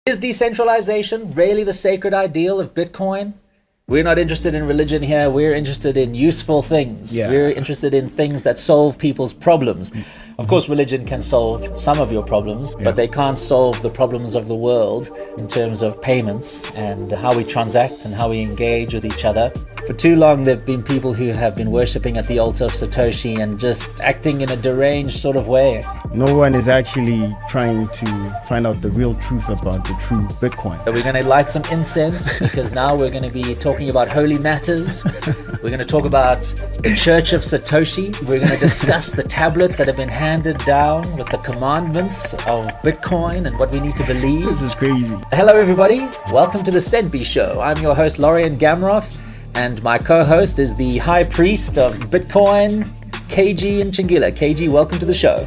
Is decentralization really the sacred ideal of Bitcoin? We're not interested in religion here. We're interested in useful things. Yeah. We're interested in things that solve people's problems. Of course, religion can solve some of your problems, but they can't solve the problems of the world in terms of payments and how we transact and how we engage with each other. For too long, there have been people who have been worshipping at the altar of Satoshi and just acting in a deranged sort of way. No one is actually trying to find out the real truth about the true Bitcoin. So we're going to light some incense because now we're going to be talking about holy matters. We're going to talk about the Church of Satoshi. We're going to discuss the tablets that have been handed down with the commandments of Bitcoin and what we need to believe. This is crazy. Hello, everybody. Welcome to the Centbee Show. I'm your host, Lorien and Gamaroff, and my co-host is the High Priest of Bitcoin, Kage and Ntshingila. Kage, welcome to the show.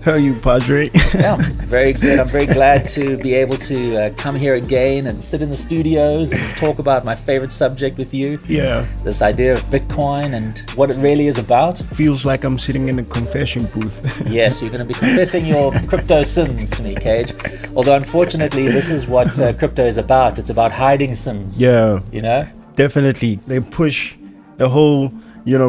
How are you, Padre? Yeah, very good. I'm very glad to be able to come here again and sit in the studios and talk about my favorite subject with you. Yeah. This idea of Bitcoin and what it really is about. Feels like I'm sitting in a confession booth. Yes, you're going to be confessing your crypto sins to me, Kage. Although, unfortunately, this is what crypto is about. It's about hiding sins. Yeah. You know? Definitely. They push the whole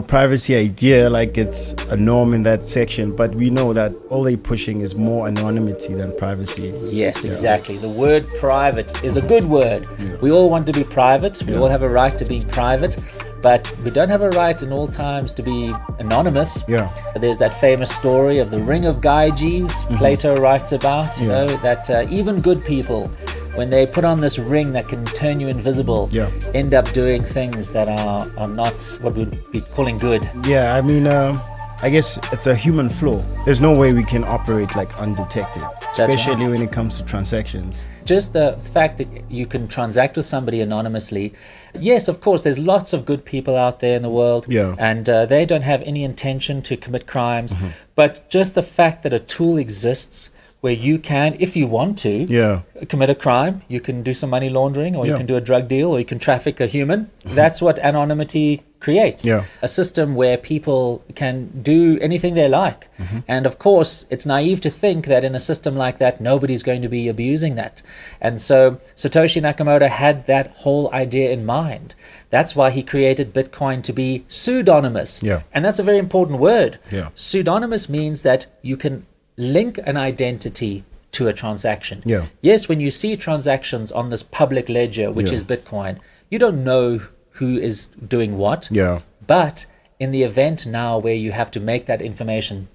privacy idea like it's a norm in that section, but we know that all they're pushing is more anonymity than privacy. Yes, exactly. The word private is a good word. We all want to be private. We all have a right to be private, but we don't have a right in all times to be anonymous. Yeah. There's that famous story of the Ring of Gyges Plato writes about, you know, that even good people, when they put on this ring that can turn you invisible, end up doing things that are not what we'd be calling good. Yeah, I mean, I guess it's a human flaw. There's no way we can operate like undetected, especially when it comes to transactions. Just the fact that you can transact with somebody anonymously. Yes, of course, there's lots of good people out there in the world, and they don't have any intention to commit crimes. But just the fact that a tool exists where you can, if you want to, commit a crime, you can do some money laundering, or you can do a drug deal, or you can traffic a human. That's what anonymity creates. A system where people can do anything they like. And of course, it's naive to think that in a system like that, nobody's going to be abusing that. And so Satoshi Nakamoto had that whole idea in mind. That's why he created Bitcoin to be pseudonymous. And that's a very important word. Pseudonymous means that you can link an identity to a transaction. Yes, when you see transactions on this public ledger, which is Bitcoin, you don't know who is doing what. But in the event now where you have to make that information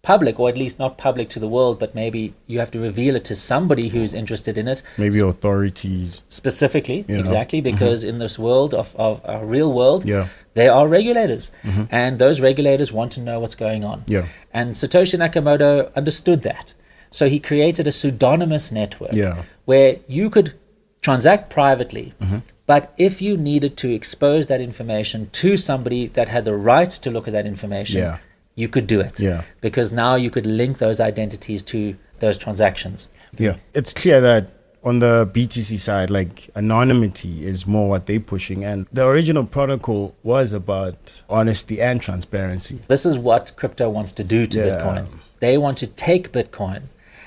public, or at least not public to the world, but maybe you have to reveal it to somebody who's interested in it. Maybe authorities. Specifically, exactly, because in this world of our real world, there are regulators, and those regulators want to know what's going on. And Satoshi Nakamoto understood that. So he created a pseudonymous network where you could transact privately, but if you needed to expose that information to somebody that had the right to look at that information, you could do it. Because now you could link those identities to those transactions. It's clear that on the BTC side, like anonymity is more what they're pushing, and the original protocol was about honesty and transparency. This is what crypto wants to do to Bitcoin. They want to take Bitcoin,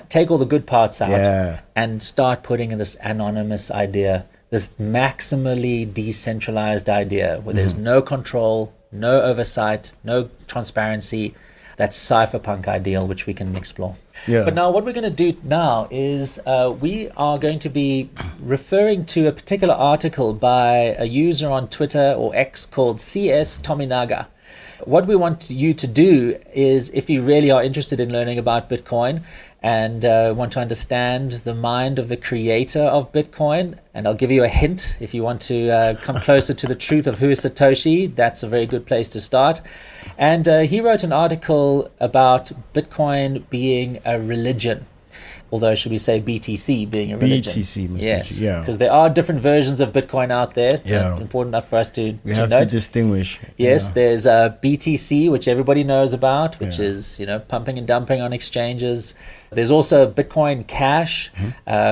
take all the good parts out, and start putting in this anonymous idea, this maximally decentralized idea where there's no control, no oversight, no transparency. That's Cypherpunk ideal, which we can explore. But now what we're going to do now is we are going to be referring to a particular article by a user on Twitter or X called CS Tominaga. What we want you to do is, if you really are interested in learning about Bitcoin and want to understand the mind of the creator of Bitcoin, and I'll give you a hint, if you want to come closer to the truth of who is Satoshi, that's a very good place to start. And he wrote an article about Bitcoin being a religion. Although, should we say BTC being a religion? BTC, Mr. Yes, because there are different versions of Bitcoin out there. Important enough for us to have note. to distinguish. Yes, there's BTC, which everybody knows about, which is pumping and dumping on exchanges. There's also Bitcoin Cash,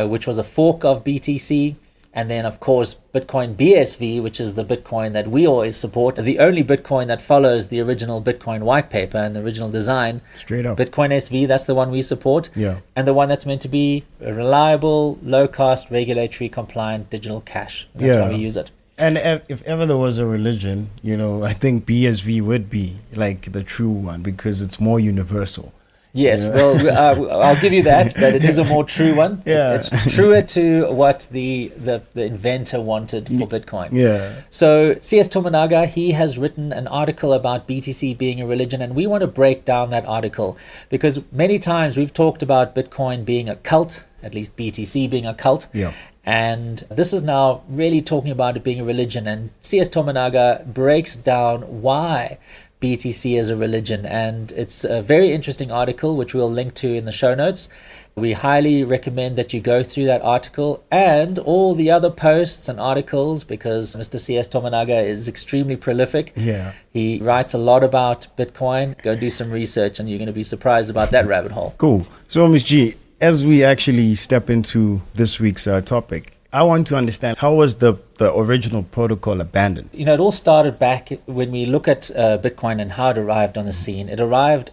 which was a fork of BTC. And then, of course, Bitcoin BSV, which is the Bitcoin that we always support, the only Bitcoin that follows the original Bitcoin white paper and the original design. Straight up. Bitcoin SV, that's the one we support. Yeah. And the one that's meant to be a reliable, low-cost, regulatory compliant digital cash. That's why we use it. And if ever there was a religion, I think BSV would be like the true one because it's more universal. Yes, well, I'll give you that it is a more true one. Yeah. It's truer to what the inventor wanted for Bitcoin. Yeah. So CS Tominaga, he has written an article about BTC being a religion, and we want to break down that article because many times we've talked about Bitcoin being a cult, at least BTC being a cult. Yeah. And this is now really talking about it being a religion, and CS Tominaga breaks down why BTC is a religion, and it's a very interesting article which we'll link to in the show notes. We highly recommend that you go through that article and all the other posts and articles because Mr. CS Tominaga is extremely prolific. Yeah. He writes a lot about Bitcoin. Go do some research and you're going to be surprised about that rabbit hole. Cool. So, Ms. G, as we actually step into this week's topic, I want to understand how was the original protocol abandoned? It all started back when we look at Bitcoin and how it arrived on the scene. It arrived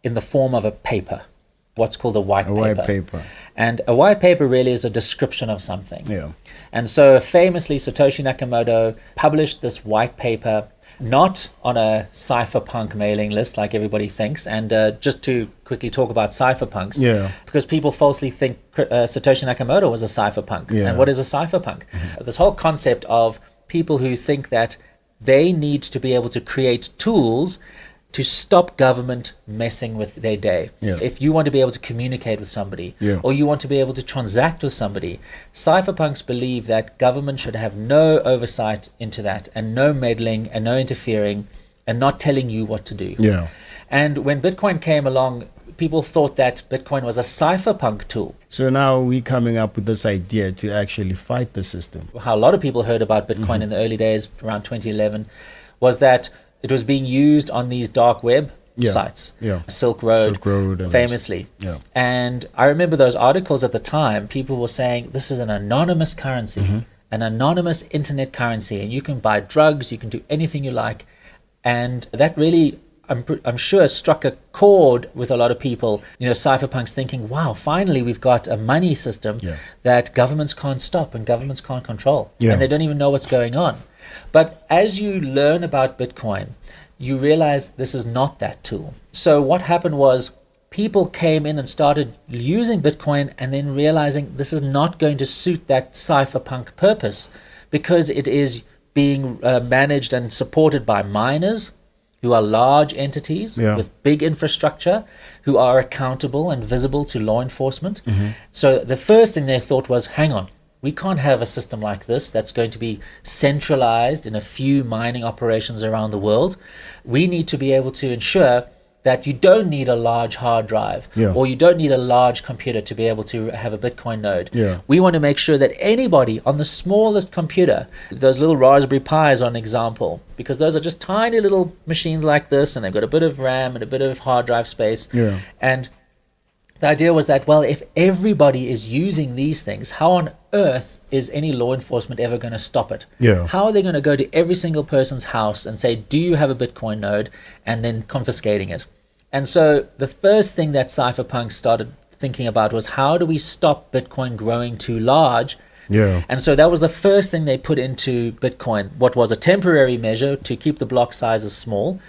in the form of a paper, what's called a white paper. And a white paper really is a description of something. Yeah. And so famously, Satoshi Nakamoto published this white paper not on a Cypherpunk mailing list like everybody thinks. And just to quickly talk about Cypherpunks, because people falsely think Satoshi Nakamoto was a Cypherpunk. Yeah. And what is a Cypherpunk? This whole concept of people who think that they need to be able to create tools to stop government messing with their day. Yeah. If you want to be able to communicate with somebody, or you want to be able to transact with somebody, cypherpunks believe that government should have no oversight into that, and no meddling and no interfering, and not telling you what to do. Yeah. And when Bitcoin came along, people thought that Bitcoin was a cypherpunk tool. So now we're coming up with this idea to actually fight the system. How a lot of people heard about Bitcoin in the early days, around 2011, was that it was being used on these dark web sites, Silk Road famously. Yeah. And I remember those articles at the time, people were saying, this is an anonymous currency, an anonymous internet currency, and you can buy drugs, you can do anything you like. And that really, I'm sure, struck a chord with a lot of people, cypherpunks thinking, wow, finally we've got a money system that governments can't stop and governments can't control. And they don't even know what's going on. But as you learn about Bitcoin, you realize this is not that tool. So what happened was people came in and started using Bitcoin and then realizing this is not going to suit that cypherpunk purpose because it is being managed and supported by miners who are large entities with big infrastructure, who are accountable and visible to law enforcement. So the first thing they thought was, hang on, we can't have a system like this that's going to be centralized in a few mining operations around the world. We need to be able to ensure that you don't need a large hard drive or you don't need a large computer to be able to have a Bitcoin node. We want to make sure that anybody on the smallest computer, those little Raspberry Pis are an example, because those are just tiny little machines like this and they've got a bit of RAM and a bit of hard drive space. And the idea was that, well, if everybody is using these things, how on earth is any law enforcement ever going to stop it? How are they going to go to every single person's house and say, do you have a Bitcoin node, and then confiscating it? And so the first thing that cypherpunks started thinking about was, how do we stop Bitcoin growing too large? And so that was the first thing they put into Bitcoin, what was a temporary measure to keep the block sizes small,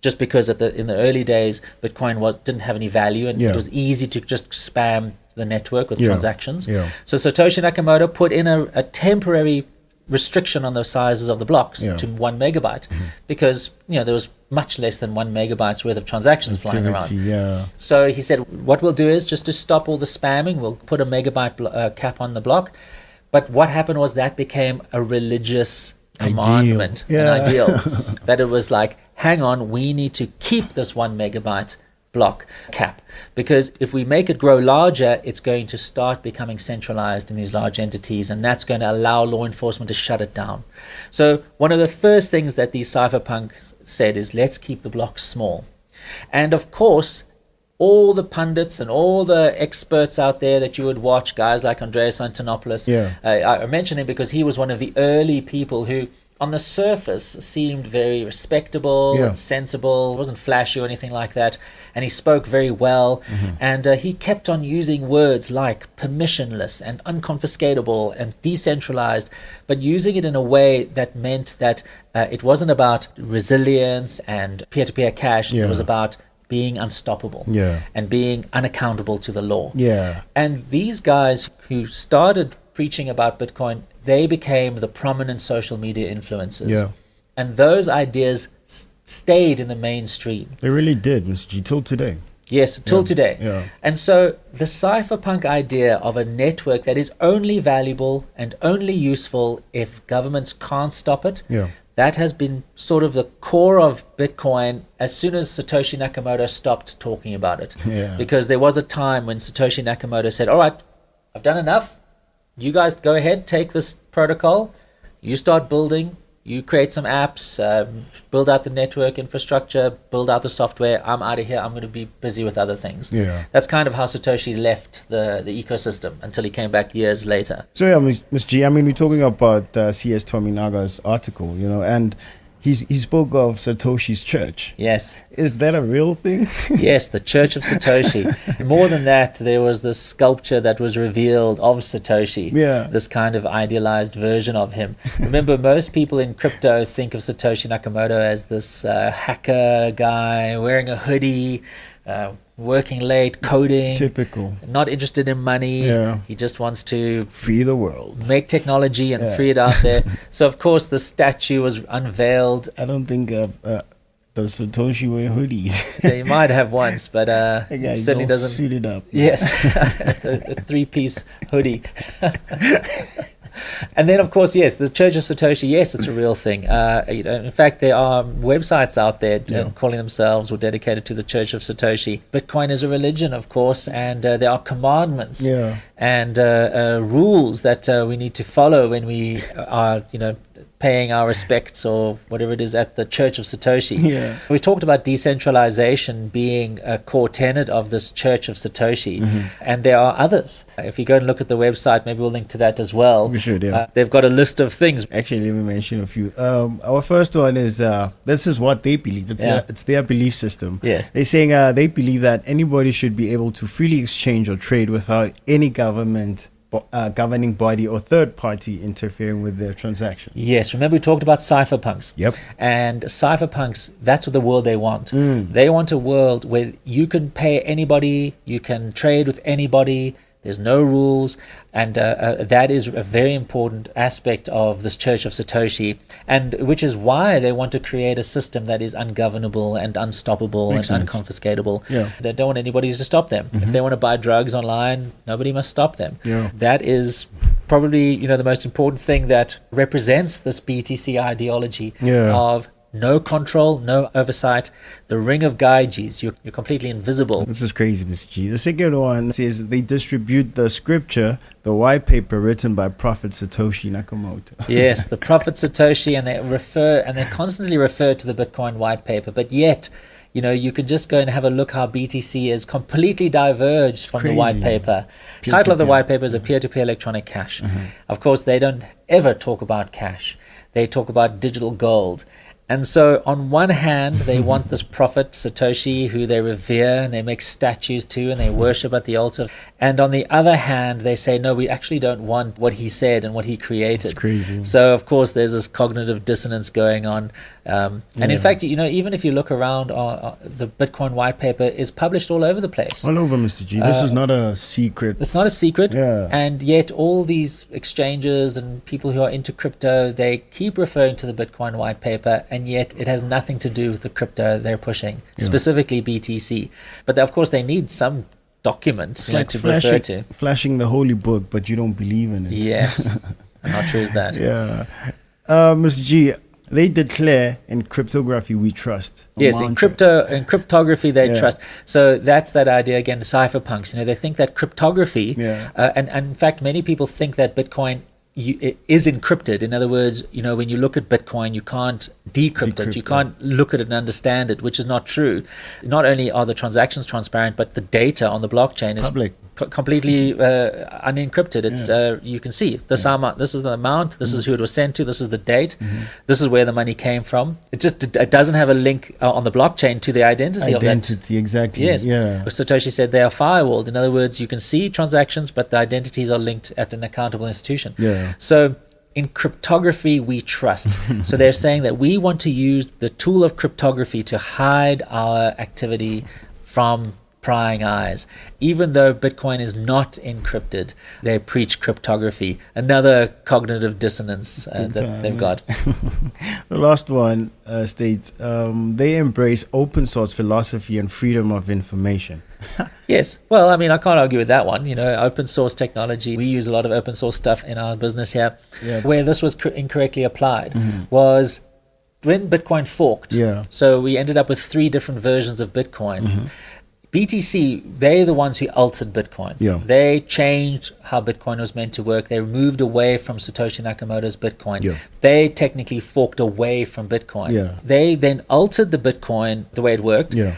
just because in the early days, Bitcoin didn't have any value and it was easy to just spam the network with transactions. So Satoshi Nakamoto put in a temporary restriction on the sizes of the blocks to 1 megabyte because there was much less than 1 megabyte's worth of transactions flying around. So he said, what we'll do is, just to stop all the spamming, we'll put a megabyte cap on the block. But what happened was that became a religious commandment, an ideal, that it was like, hang on, we need to keep this 1 megabyte block cap, because if we make it grow larger, it's going to start becoming centralized in these large entities, and that's going to allow law enforcement to shut it down. So one of the first things that these cypherpunks said is, let's keep the blocks small. And of course, all the pundits and all the experts out there that you would watch, guys like Andreas Antonopoulos. I mention him because he was one of the early people who, on the surface, seemed very respectable and sensible. He wasn't flashy or anything like that. And he spoke very well. And he kept on using words like permissionless and unconfiscatable and decentralized, but using it in a way that meant that it wasn't about resilience and peer-to-peer cash. It was about being unstoppable and being unaccountable to the law. And these guys who started preaching about Bitcoin, they became the prominent social media influencers. And those ideas stayed in the mainstream. They really did, Mr. G, till today. Yes, till today. And so the cypherpunk idea of a network that is only valuable and only useful if governments can't stop it, that has been sort of the core of Bitcoin as soon as Satoshi Nakamoto stopped talking about it. Because there was a time when Satoshi Nakamoto said, all right, I've done enough. You guys go ahead, take this protocol, you start building, you create some apps, build out the network infrastructure, build out the software. I'm out of here. I'm going to be busy with other things. That's kind of how Satoshi left the ecosystem until he came back years later. So yeah, Ms. G, I mean, we're talking about CS Tominaga's article, you know, and he spoke of Satoshi's church. Yes. Is that a real thing? Yes, the Church of Satoshi. More than that, there was this sculpture that was revealed of Satoshi. This kind of idealized version of him. Remember, most people in crypto think of Satoshi Nakamoto as this hacker guy wearing a hoodie, working late, coding. Typical. Not interested in money. He just wants to free the world, make technology and free it out there. So of course the statue was unveiled. I don't think does Satoshi wear hoodies? They might have once, but he certainly doesn't suit it up. Yes. A three-piece hoodie. And then, of course, yes, the Church of Satoshi, yes, it's a real thing. In fact, there are websites out there calling themselves or dedicated to the Church of Satoshi. Bitcoin is a religion, of course, and there are commandments and rules that we need to follow when we are, paying our respects or whatever it is at the Church of Satoshi. We talked about decentralization being a core tenet of this Church of Satoshi, and there are others. If you go and look at the website, maybe we'll link to that as well. We should, they've got a list of things. Actually, let me mention a few. Our first one is, this is what they believe. It's their belief system. They're saying they believe that anybody should be able to freely exchange or trade without any government governing body or third party interfering with their transaction. Yes, remember we talked about cypherpunks. And cypherpunks, that's what the world they want. They want a world where you can pay anybody, you can trade with anybody, there's no rules, and that is a very important aspect of this Church of Satoshi, and which is why they want to create a system that is ungovernable and unstoppable and unconfiscatable. They don't want anybody to stop them. If they want to buy drugs online, nobody must stop them. That is probably the most important thing that represents this BTC ideology of no control, no oversight. The Ring of Gyges, you're completely invisible. This is crazy, Mr. G. The second one says they distribute the scripture, the white paper written by Prophet Satoshi Nakamoto. Yes, the Prophet Satoshi, and they constantly refer to the Bitcoin white paper, but yet you can just go and have a look how BTC is completely diverged from the white paper. The title of the white paper is a peer-to-peer electronic cash. Of course, they don't ever talk about cash. They talk about digital gold. And so on one hand, they want this prophet, Satoshi, who they revere and they make statues to and they worship at the altar. And on the other hand, they say, no, we actually don't want what he said and what he created. It's crazy. So, of course, there's this cognitive dissonance going on. And in fact, even if you look around, the Bitcoin white paper is published all over the place. All over, Mr. G. This is not a secret. It's not a secret. And yet all these exchanges and people who are into crypto, they keep referring to the Bitcoin white paper, and yet it has nothing to do with the crypto they're pushing, specifically BTC. But of course, they need some document to refer to. Flashing the holy book, but you don't believe in it. Yes. And how true is that? Mr. G, they declare in cryptography we trust. Yes, in cryptography they trust. So that's that idea again, the cypherpunks. They think that cryptography, and in fact many people think that Bitcoin it is encrypted. In other words, when you look at Bitcoin, you can't decrypt it. You can't look at it and understand it, which is not true. Not only are the transactions transparent, but the data on the blockchain is public. Completely unencrypted. It's you can see this amount, this is the amount, this is who it was sent to, this is the date, this is where the money came from. It doesn't have a link on the blockchain to the identity of that. Identity, exactly. Yes. Yeah. Satoshi said they are firewalled. In other words, you can see transactions, but the identities are linked at an accountable institution. Yeah. So in cryptography, we trust. So they're saying that we want to use the tool of cryptography to hide our activity from prying eyes. Even though Bitcoin is not encrypted, they preach cryptography. Another cognitive dissonance that they've got. The last one states they embrace open source philosophy and freedom of information. Yes. Well, I mean, I can't argue with that one. Open source technology. We use a lot of open source stuff in our business here. Yeah. Where this was incorrectly applied was when Bitcoin forked. Yeah. So we ended up with 3 different versions of Bitcoin. BTC, they're the ones who altered Bitcoin. Yeah. They changed how Bitcoin was meant to work. They moved away from Satoshi Nakamoto's Bitcoin. Yeah. They technically forked away from Bitcoin. Yeah. They then altered the Bitcoin the way it worked. Yeah.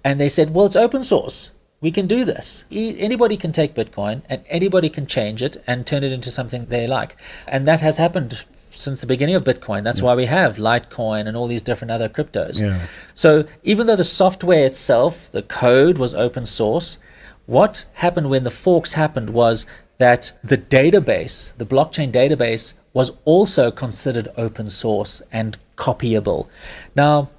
And they said, well, it's open source. We can do this. Anybody can take Bitcoin and anybody can change it and turn it into something they like. And that has happened since the beginning of Bitcoin. That's why we have Litecoin and all these different other cryptos. Yeah. So even though the software itself, the code was open source, what happened when the forks happened was that the database, the blockchain database, was also considered open source and copyable. Now,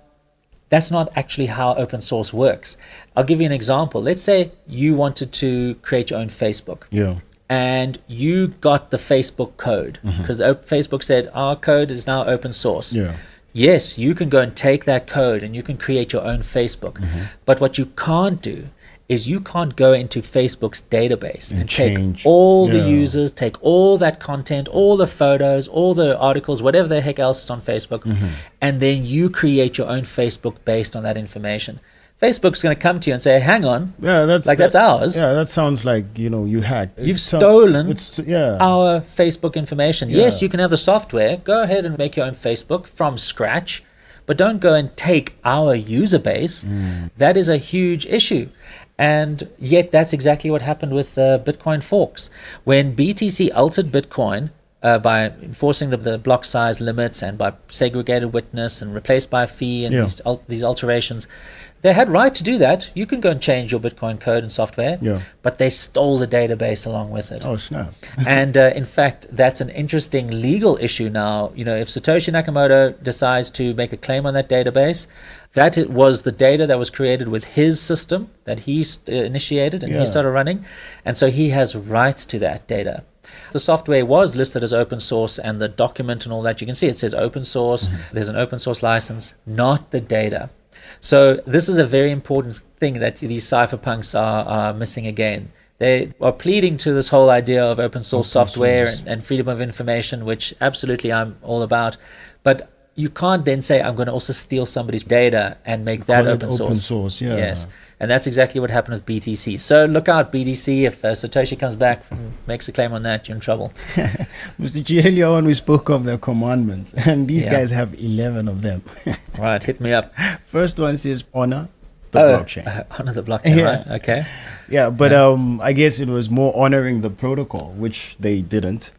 that's not actually how open source works. I'll give you an example. Let's say you wanted to create your own Facebook. Yeah. And you got the Facebook code because Facebook said our code is now open source. Yeah. Yes, you can go and take that code and you can create your own Facebook. But what you can't do is you can't go into Facebook's database and take all the users, take all that content, all the photos, all the articles, whatever the heck else is on Facebook, and then you create your own Facebook based on that information. Facebook's going to come to you and say, hang on, that's ours. Yeah, that sounds like, you hacked. You've stolen our Facebook information. Yeah. Yes, you can have the software. Go ahead and make your own Facebook from scratch, but don't go and take our user base. That is a huge issue. And yet that's exactly what happened with Bitcoin forks. When BTC altered Bitcoin, by enforcing the block size limits and by segregated witness and replaced by a fee and these alterations, they had right to do that. You can go and change your Bitcoin code and software, but they stole the database along with it. Oh, snap. And in fact, that's an interesting legal issue now. If Satoshi Nakamoto decides to make a claim on that database, that it was the data that was created with his system that he initiated and he started running. And so he has rights to that data. The software was listed as open source, and the document and all that, you can see it says open source. There's an open source license, not the data. So this is a very important thing that these cypherpunks are missing again. They are pleading to this whole idea of open source software and freedom of information, which absolutely I'm all about. But you can't then say, I'm going to also steal somebody's data and make that open source. Open source, yeah. Yes. And that's exactly what happened with BTC. So look out, BTC. If Satoshi comes back and makes a claim on that, you're in trouble. Mr. G, earlier on we spoke of the commandments, and these guys have 11 of them. Right, hit me up. First one says honor the blockchain. Honor the blockchain, right? Okay. Yeah, but I guess it was more honoring the protocol, which they didn't.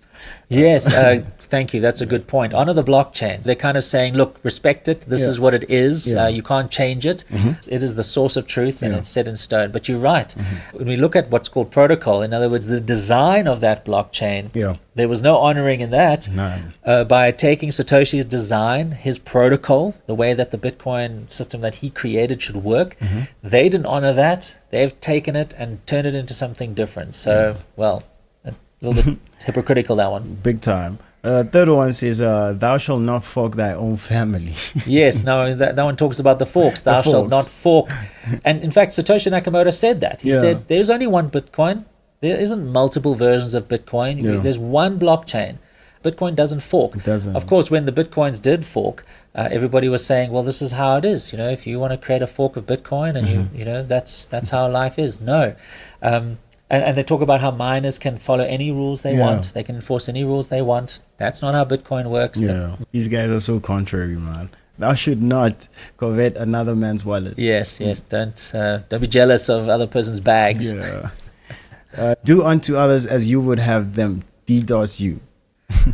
Yes, thank you. That's a good point. Honor the blockchain. They're kind of saying, look, respect it. This is what it is. You can't change it. It is the source of truth and it's set in stone. But you're right. When we look at what's called protocol, in other words, the design of that blockchain, there was no honoring in that. By taking Satoshi's design, his protocol, the way that the Bitcoin system that he created should work, they didn't honor that. They've taken it and turned it into something different. So, well, a little bit hypocritical, that one. Big time. Third one says, thou shalt not fork thy own family. Yes, no, that one talks about the forks. Thou shalt not fork. And in fact, Satoshi Nakamoto said that. He said, there's only one Bitcoin. There isn't multiple versions of Bitcoin. There's one blockchain. Bitcoin doesn't fork. It doesn't. Of course, when the Bitcoins did fork, everybody was saying, well, this is how it is. If you want to create a fork of Bitcoin and you know, that's how life is. No. And they talk about how miners can follow any rules they want. They can enforce any rules they want. That's not how Bitcoin works. Yeah. These guys are so contrary, man. Thou should not covet another man's wallet. Yes. Don't be jealous of other person's bags. Yeah. Do unto others as you would have them DDoS you.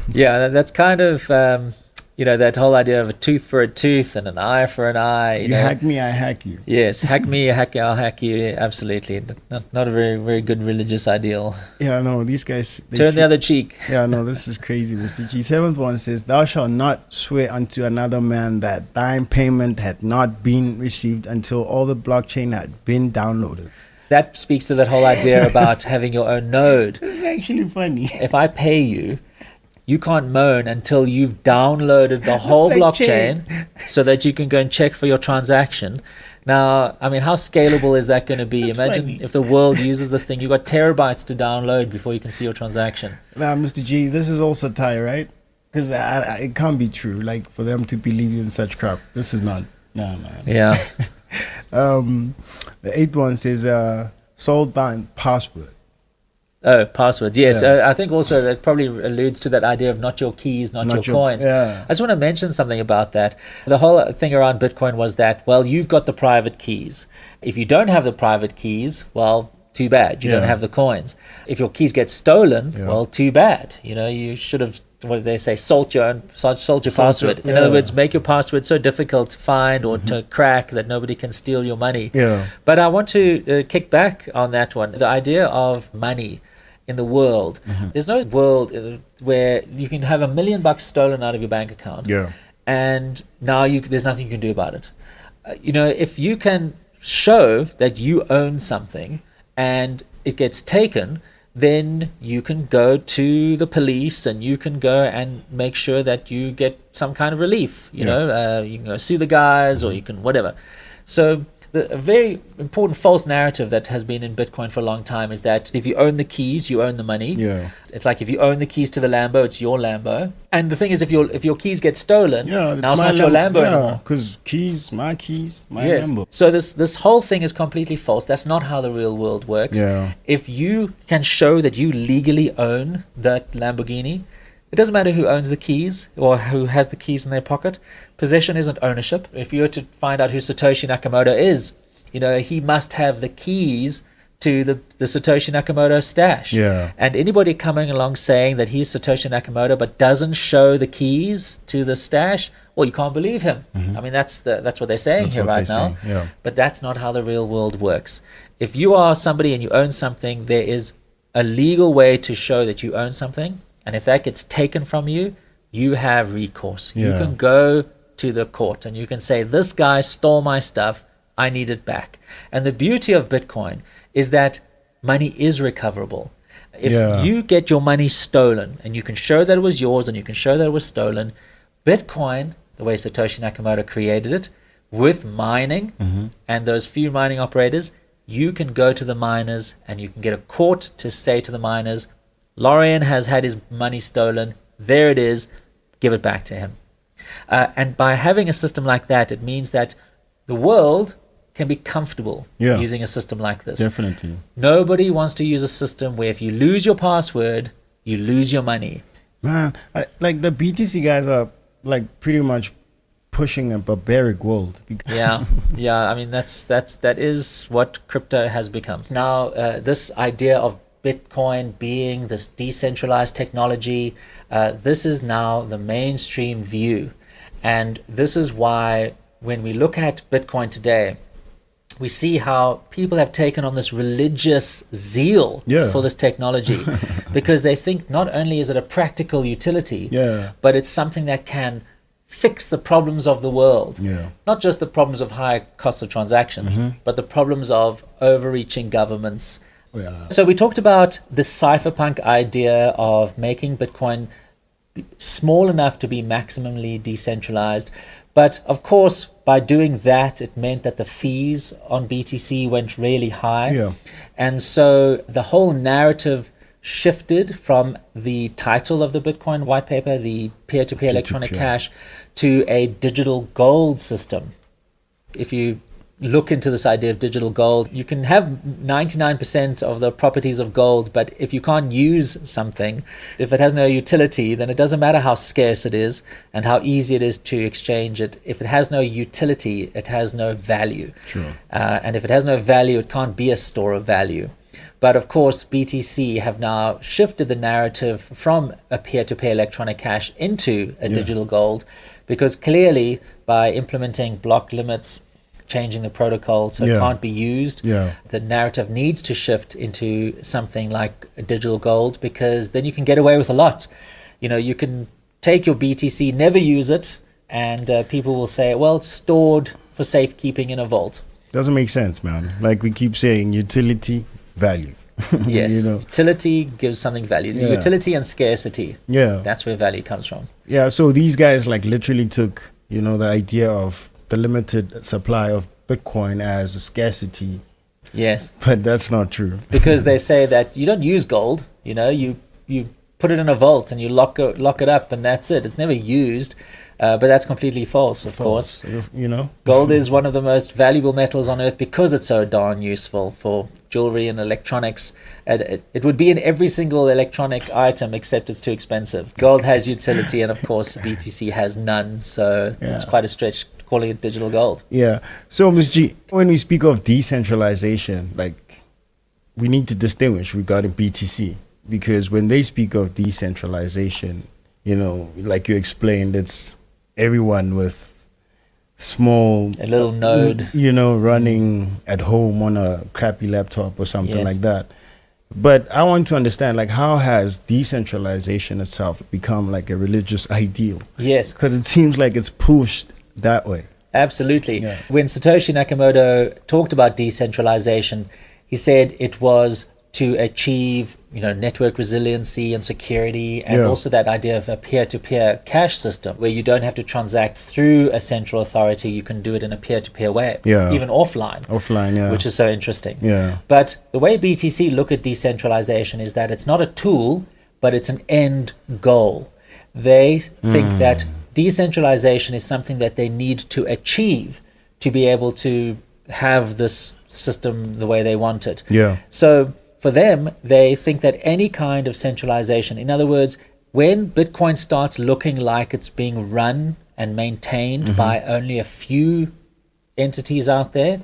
Yeah, that's kind of that whole idea of a tooth for a tooth and an eye for an eye. You hack me, I hack you. Yes, hack me, I'll hack you. Absolutely, not a very, very good religious ideal. Yeah, no, these guys turn the other cheek. Yeah, no, this is crazy, Mr. G. Seventh one says, "Thou shalt not swear unto another man that thine payment had not been received until all the blockchain had been downloaded." That speaks to that whole idea about having your own node. It's actually funny. If I pay you, you can't moan until you've downloaded the whole blockchain so that you can go and check for your transaction. Now, I mean, how scalable is that going to be? That's Imagine funny. if the world uses this thing. You've got terabytes to download before you can see your transaction. Now, Mr. G, this is all satire, right? Because it can't be true, like, for them to believe in such crap. This is not. No, man. Yeah. The eighth one says, sold down password. Oh, passwords. Yes. I think also that probably alludes to that idea of not your keys, not your coins. Yeah. I just want to mention something about that. The whole thing around Bitcoin was that, well, you've got the private keys. If you don't have the private keys, well, too bad. You don't have the coins. If your keys get stolen, well, too bad. You should have, what do they say, salt your password. In other words, make your password so difficult to find or to crack that nobody can steal your money. Yeah. But I want to kick back on that one. The idea of money in the world. There's no world where you can have $1 million stolen out of your bank account. Yeah. And now there's nothing you can do about it. If you can show that you own something and it gets taken, then you can go to the police and you can go and make sure that you get some kind of relief. You can go sue the guys or you can whatever. So a very important false narrative that has been in Bitcoin for a long time is that if you own the keys, you own the money. Yeah. It's like if you own the keys to the Lambo, it's your Lambo. And the thing is, if your keys get stolen, now it's not your Lambo anymore. Because my Lambo. So this whole thing is completely false. That's not how the real world works. Yeah. If you can show that you legally own that Lamborghini, it doesn't matter who owns the keys or who has the keys in their pocket. Possession isn't ownership. If you were to find out who Satoshi Nakamoto is, he must have the keys to the Satoshi Nakamoto stash. Yeah. And anybody coming along saying that he's Satoshi Nakamoto but doesn't show the keys to the stash, well, you can't believe him. I mean, that's what they're saying here right now. Yeah. But that's not how the real world works. If you are somebody and you own something, there is a legal way to show that you own something. And if that gets taken from you, you have recourse. You can go to the court and you can say, this guy stole my stuff, I need it back. And the beauty of Bitcoin is that money is recoverable. If you get your money stolen and you can show that it was yours and you can show that it was stolen, Bitcoin, the way Satoshi Nakamoto created it, with mining and those few mining operators, you can go to the miners and you can get a court to say to the miners, Lorien has had his money stolen. There it is. Give it back to him. And by having a system like that, it means that the world can be comfortable using a system like this. Definitely. Nobody wants to use a system where if you lose your password, you lose your money. Man, like the BTC guys are like pretty much pushing a barbaric world. Yeah. I mean, that is what crypto has become. Now, this idea of Bitcoin being this decentralized technology, this is now the mainstream view. And this is why when we look at Bitcoin today, we see how people have taken on this religious zeal for this technology because they think not only is it a practical utility, but it's something that can fix the problems of the world. Not just the problems of high cost of transactions, but the problems of overreaching governments. So we talked about the cypherpunk idea of making Bitcoin small enough to be maximally decentralized. But of course, by doing that, it meant that the fees on BTC went really high. And so the whole narrative shifted from the title of the Bitcoin white paper, the peer-to-peer electronic cash, to a digital gold system. If you look into this idea of digital gold. You can have 99% of the properties of gold, but if you can't use something, if it has no utility, then it doesn't matter how scarce it is and how easy it is to exchange it. If it has no utility, it has no value. Sure. And if it has no value, it can't be a store of value. But of course, BTC have now shifted the narrative from a peer-to-peer electronic cash into a digital gold, because clearly by implementing block limits, changing the protocol so it can't be used, the narrative needs to shift into something like a digital gold, because then you can get away with a lot. You can take your BTC, never use it, and people will say, well, it's stored for safekeeping in a vault. Doesn't make sense, man. Like we keep saying, utility, value. Yes, utility gives something value. Utility and scarcity. That's where value comes from. So these guys like literally took, the idea of the limited supply of Bitcoin as a scarcity. Yes. But that's not true. Because they say that you don't use gold, you put it in a vault and you lock it up and that's it. It's never used. But that's completely false, of course. Gold is one of the most valuable metals on earth because it's so darn useful for jewelry and electronics. It would be in every single electronic item except it's too expensive. Gold has utility, and of course BTC has none, so it's quite a stretch calling it digital gold. So Ms. G, when we speak of decentralization, like we need to distinguish regarding BTC, because when they speak of decentralization, like you explained, it's everyone with a little node, running at home on a crappy laptop or something like that. But I want to understand, like, how has decentralization itself become like a religious ideal? Yes. Because it seems like it's pushed that way. Absolutely. When Satoshi Nakamoto talked about decentralization, he said it was to achieve, network resiliency and security, and also that idea of a peer-to-peer cash system where you don't have to transact through a central authority. You can do it in a peer-to-peer way, even offline, which is so interesting. But the way BTC look at decentralization is that it's not a tool, but it's an end goal. They think that decentralization is something that they need to achieve to be able to have this system the way they want it. So for them, they think that any kind of centralization, in other words, when Bitcoin starts looking like it's being run and maintained by only a few entities out there,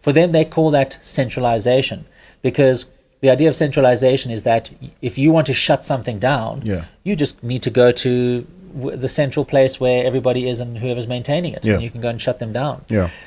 for them they call that centralization, because the idea of centralization is that if you want to shut something down, you just need to go to the central place where everybody is and whoever's maintaining it, and you can go and shut them down.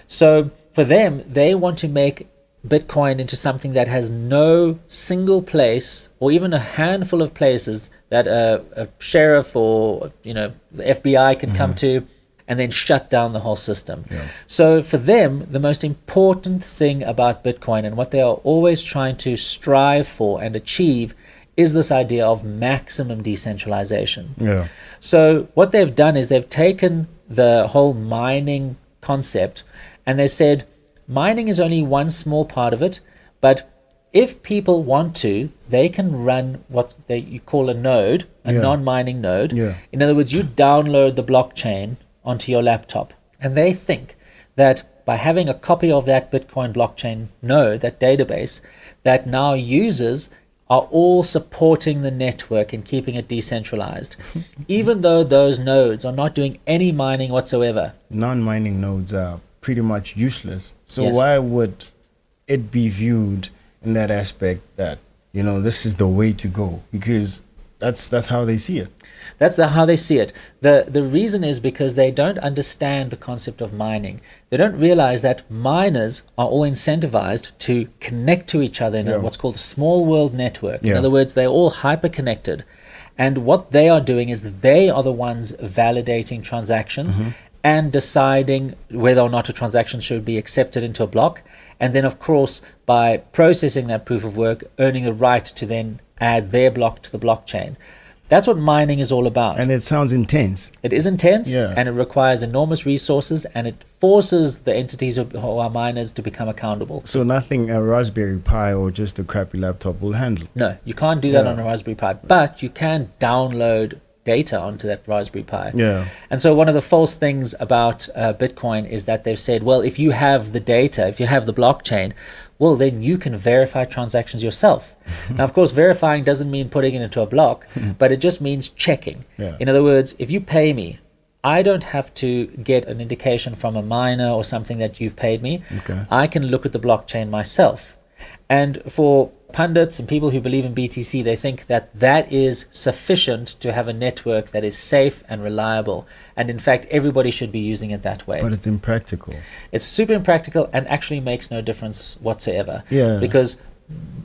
So for them, they want to make Bitcoin into something that has no single place or even a handful of places that a sheriff or the FBI can come to and then shut down the whole system. So for them, the most important thing about Bitcoin and what they are always trying to strive for and achieve is this idea of maximum decentralization. So what they've done is they've taken the whole mining concept and they said, mining is only one small part of it, but if people want to, they can run what you call a node, a non-mining node. In other words, you download the blockchain onto your laptop, and they think that by having a copy of that Bitcoin blockchain node, that database, that now users are all supporting the network and keeping it decentralized, even though those nodes are not doing any mining whatsoever. Non-mining nodes are pretty much useless. So why would it be viewed in that aspect that, this is the way to go? Because that's how they see it. That's how they see it. The reason is because they don't understand the concept of mining. They don't realize that miners are all incentivized to connect to each other in what's called a small world network. In other words, they're all hyper-connected. And what they are doing is they are the ones validating transactions and deciding whether or not a transaction should be accepted into a block. And then, of course, by processing that proof of work, earning the right to then add their block to the blockchain. That's what mining is all about. And it sounds intense. It is intense, and it requires enormous resources, and it forces the entities who are miners to become accountable. So nothing a Raspberry Pi or just a crappy laptop will handle? No, you can't do that on a Raspberry Pi, but you can download data onto that Raspberry Pi. Yeah. And so one of the false things about Bitcoin is that they've said, well, if you have the data, if you have the blockchain, well, then you can verify transactions yourself. Now, of course, verifying doesn't mean putting it into a block, but it just means checking. Yeah. In other words, if you pay me, I don't have to get an indication from a miner or something that you've paid me. Okay. I can look at the blockchain myself. And for pundits and people who believe in BTC, they think that that is sufficient to have a network that is safe and reliable. And in fact, everybody should be using it that way. But it's impractical. It's super impractical and actually makes no difference whatsoever. Yeah. Because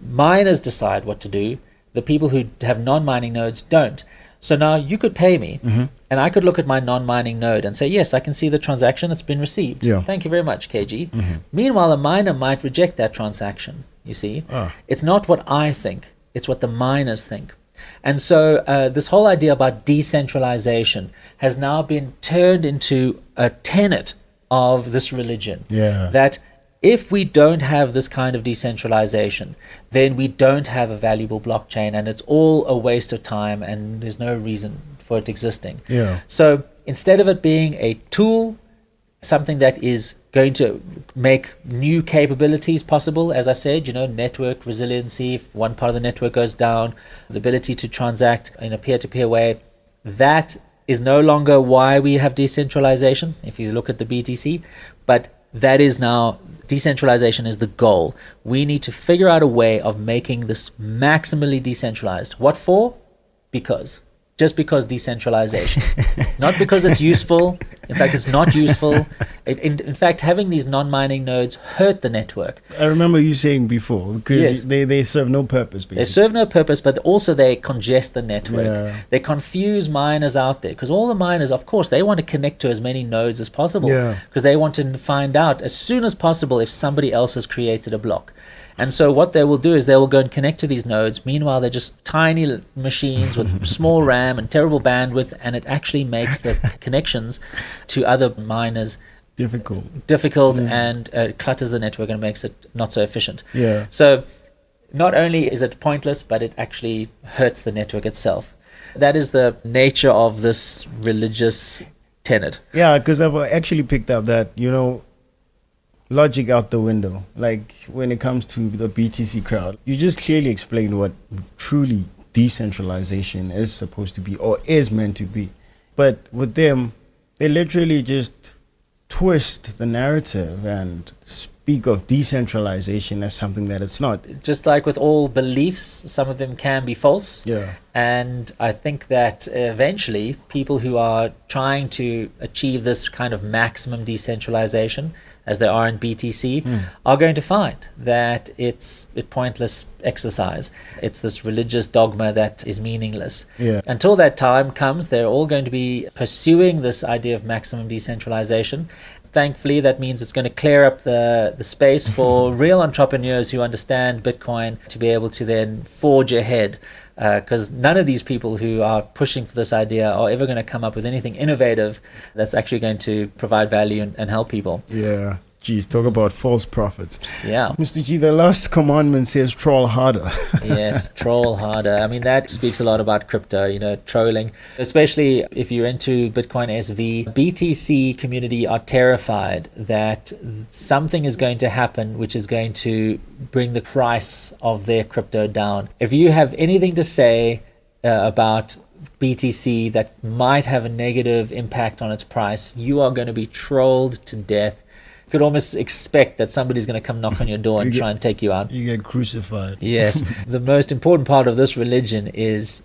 miners decide what to do. The people who have non-mining nodes don't. So now you could pay me, and I could look at my non-mining node and say, yes, I can see the transaction, it's been received. Yeah. Thank you very much, KG. Meanwhile, a miner might reject that transaction, you see. It's not what I think, it's what the miners think. And so this whole idea about decentralization has now been turned into a tenet of this religion. Yeah. That if we don't have this kind of decentralization, then we don't have a valuable blockchain, and it's all a waste of time, and there's no reason for it existing. Yeah. So instead of it being a tool, something that is going to make new capabilities possible, as I said, network resiliency, if one part of the network goes down, the ability to transact in a peer-to-peer way, that is no longer why we have decentralization, if you look at the BTC, but that is now, decentralization is the goal. We need to figure out a way of making this maximally decentralized. What for? Just because decentralization. Not because it's useful. In fact, it's not useful. In fact, having these non-mining nodes hurt the network. I remember you saying before, because Yes. they serve no purpose. Basically. They serve no purpose, but also they congest the network. Yeah. They confuse miners out there, because all the miners, of course, they want to connect to as many nodes as possible, Yeah. because they want to find out as soon as possible if somebody else has created a block. And so what they will do is they will go and connect to these nodes. Meanwhile, they're just tiny machines with small RAM and terrible bandwidth, and it actually makes the connections to other miners difficult and clutters the network and makes it not so efficient. Yeah. So not only is it pointless, but it actually hurts the network itself. That is the nature of this religious tenet. Yeah, because I've actually picked up that, logic out the window. Like when it comes to the BTC crowd, you just clearly explained what truly decentralization is supposed to be or is meant to be. But with them, they literally just twist the narrative and speak of decentralization as something that it's not. Just like with all beliefs, some of them can be false. Yeah. And I think that eventually people who are trying to achieve this kind of maximum decentralization, as they are in BTC, are going to find that it's a pointless exercise. It's this religious dogma that is meaningless. Yeah. Until that time comes, they're all going to be pursuing this idea of maximum decentralization. Thankfully, that means it's going to clear up the space for real entrepreneurs who understand Bitcoin to be able to then forge ahead. Because none of these people who are pushing for this idea are ever going to come up with anything innovative that's actually going to provide value and help people. Yeah. Geez, talk about false prophets. Yeah. Mr. G, the last commandment says troll harder. Yes, troll harder. I mean, that speaks a lot about crypto, trolling. Especially if you're into Bitcoin SV, BTC community are terrified that something is going to happen which is going to bring the price of their crypto down. If you have anything to say about BTC that might have a negative impact on its price, you are going to be trolled to death. You could almost expect that somebody's going to come knock on your door and try and take you out. You get crucified. Yes. The most important part of this religion is,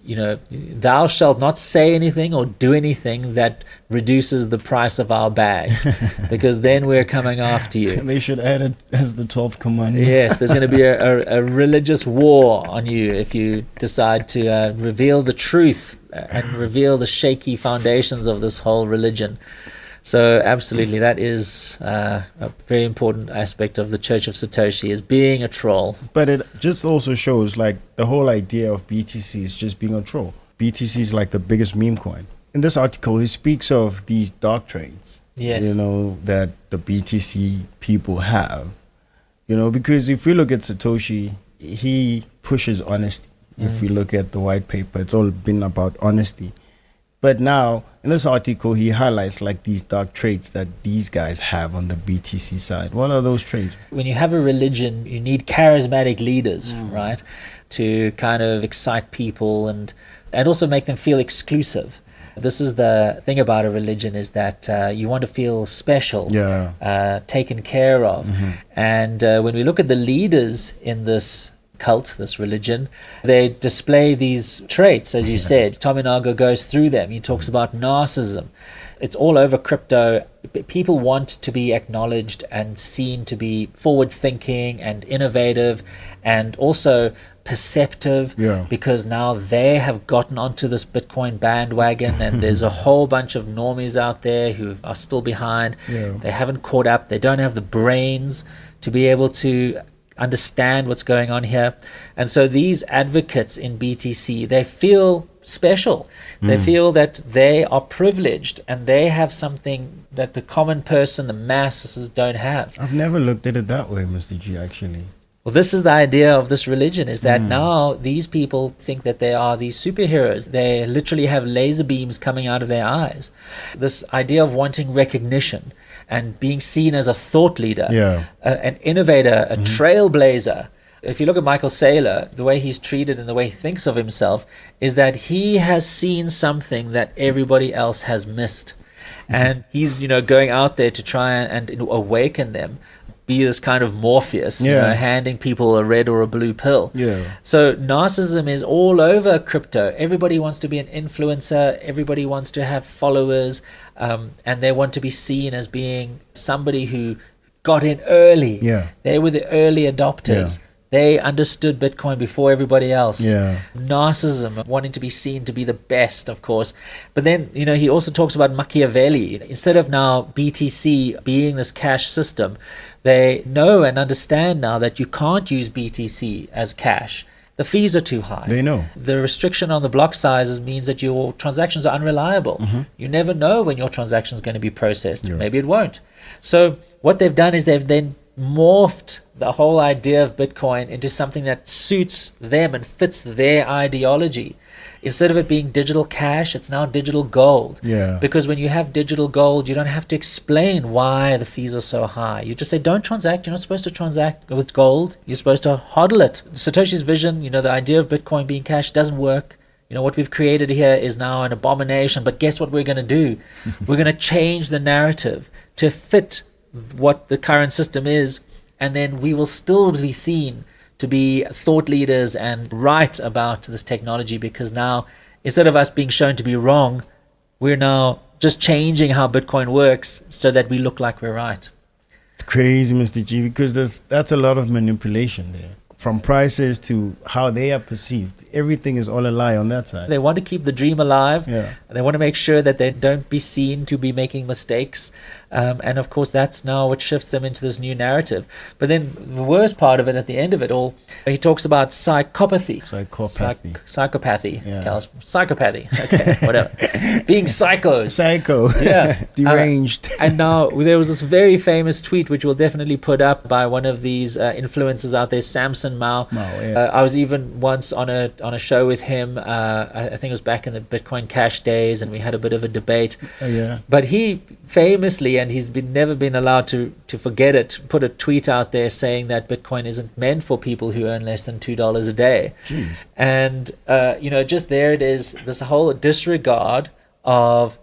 thou shalt not say anything or do anything that reduces the price of our bags, because then we're coming after you. They should add it as the 12th commandment. Yes, there's going to be a religious war on you if you decide to reveal the truth and reveal the shaky foundations of this whole religion. So absolutely, that is a very important aspect of the Church of Satoshi, is being a troll. But it just also shows like the whole idea of BTC is just being a troll. BTC is like the biggest meme coin. In this article, he speaks of these dark trades, yes, that the BTC people have. Because if we look at Satoshi, he pushes honesty. If we look at the white paper, it's all been about honesty. But now, in this article, he highlights like these dark traits that these guys have on the BTC side. What are those traits? When you have a religion, you need charismatic leaders, right? To kind of excite people and also make them feel exclusive. This is the thing about a religion, is that you want to feel special, taken care of. And when we look at the leaders in this cult, this religion, they display these traits, as you said. Tominaga goes through them. He talks about narcissism. It's all over crypto. People want to be acknowledged and seen to be forward-thinking and innovative and also perceptive, because now they have gotten onto this Bitcoin bandwagon, and there's a whole bunch of normies out there who are still behind. They haven't caught up. They don't have the brains to be able to understand what's going on here. And so these advocates in BTC, they feel special. They feel that they are privileged and they have something that the common person, the masses, don't have. I've never looked at it that way, Mr. G, actually. Well, this is the idea of this religion, is that now these people think that they are these superheroes. They literally have laser beams coming out of their eyes. This idea of wanting recognition and being seen as a thought leader, an innovator, a trailblazer. If you look at Michael Saylor, the way he's treated and the way he thinks of himself is that he has seen something that everybody else has missed. And he's, going out there to try and awaken them, be this kind of Morpheus, handing people a red or a blue pill. So narcissism is all over crypto. Everybody wants to be an influencer. Everybody wants to have followers, and they want to be seen as being somebody who got in early. They were the early adopters. They understood Bitcoin before everybody else. Narcissism, wanting to be seen to be the best, of course. But then, he also talks about Machiavelli. Instead of now BTC being this cash system, they know and understand now that you can't use BTC as cash. The fees are too high. They know. The restriction on the block sizes means that your transactions are unreliable. You never know when your transaction is going to be processed. Maybe it won't. So what they've done is they've then morphed the whole idea of Bitcoin into something that suits them and fits their ideology. Instead of it being digital cash, it's now digital gold. Because when you have digital gold, you don't have to explain why the fees are so high. You just say, don't transact. You're not supposed to transact with gold. You're supposed to hodl it. Satoshi's vision, the idea of Bitcoin being cash doesn't work. What we've created here is now an abomination. But guess what we're going to do? We're going to change the narrative to fit what the current system is, and then we will still be seen to be thought leaders and right about this technology, because now, instead of us being shown to be wrong, we're now just changing how Bitcoin works so that we look like we're right. It's crazy, Mr. G, because that's a lot of manipulation there. From prices to how they are perceived, everything is all a lie on that side. They want to keep the dream alive. They want to make sure that they don't be seen to be making mistakes. And of course, that's now what shifts them into this new narrative. But then the worst part of it, at the end of it all, he talks about psychopathy. Psychopathy. Psychopathy. Okay, whatever. Being psychos. Deranged. And now there was this very famous tweet, which we'll definitely put up, by one of these influencers out there, Samson Mao. I was even once on a show with him. I think it was back in the Bitcoin Cash days, and we had a bit of a debate. But he famously, and he's never been allowed to forget it, put a tweet out there saying that Bitcoin isn't meant for people who earn less than $2 a day. And just there it is, this whole disregard of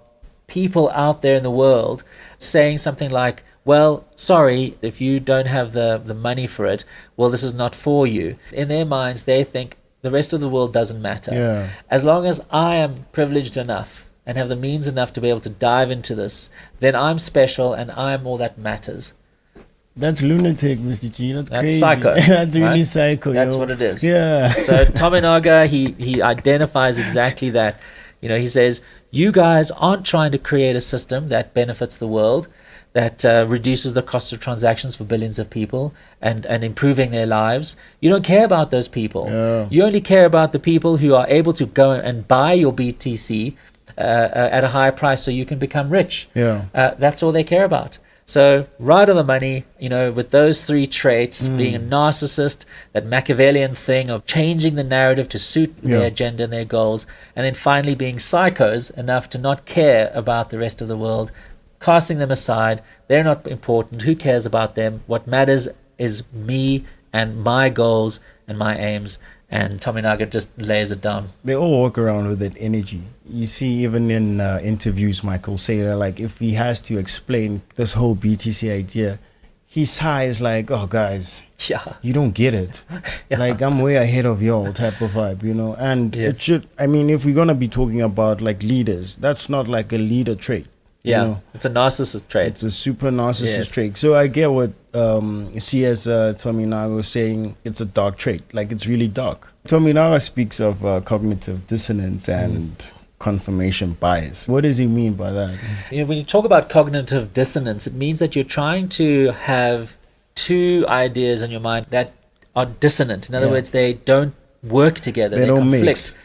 people out there in the world saying something like, well, sorry, if you don't have the money for it, well, this is not for you. In their minds, they think the rest of the world doesn't matter. As long as I am privileged enough and have the means enough to be able to dive into this, then I'm special and I'm all that matters. That's lunatic, Mr. G. That's crazy. Psycho. That's really psycho. That's what it is. So Tominaga, he identifies exactly that. He says, you guys aren't trying to create a system that benefits the world, that reduces the cost of transactions for billions of people and improving their lives. You don't care about those people. You only care about the people who are able to go and buy your BTC at a higher price so you can become rich. That's all they care about. So right on the money, with those three traits, being a narcissist, that Machiavellian thing of changing the narrative to suit their agenda and their goals, and then finally being psychos enough to not care about the rest of the world, casting them aside. They're not important. Who cares about them? What matters is me and my goals and my aims. And Tominaga just lays it down. They all walk around with that energy. You see, even in interviews, Michael say that, like, if he has to explain this whole BTC idea, his sigh is like, "Oh, guys, you don't get it. Like, I'm way ahead of y'all," type of vibe, And it should. I mean, if we're gonna be talking about like leaders, that's not like a leader trait. It's a narcissist trait. It's a super narcissist trait. So I get what CS Tominaga was saying. It's a dark trait. Like, it's really dark. Tominaga speaks of cognitive dissonance and confirmation bias. What does he mean by that? When you talk about cognitive dissonance, it means that you're trying to have two ideas in your mind that are dissonant. In other words, they don't work together, they don't conflict. Mix.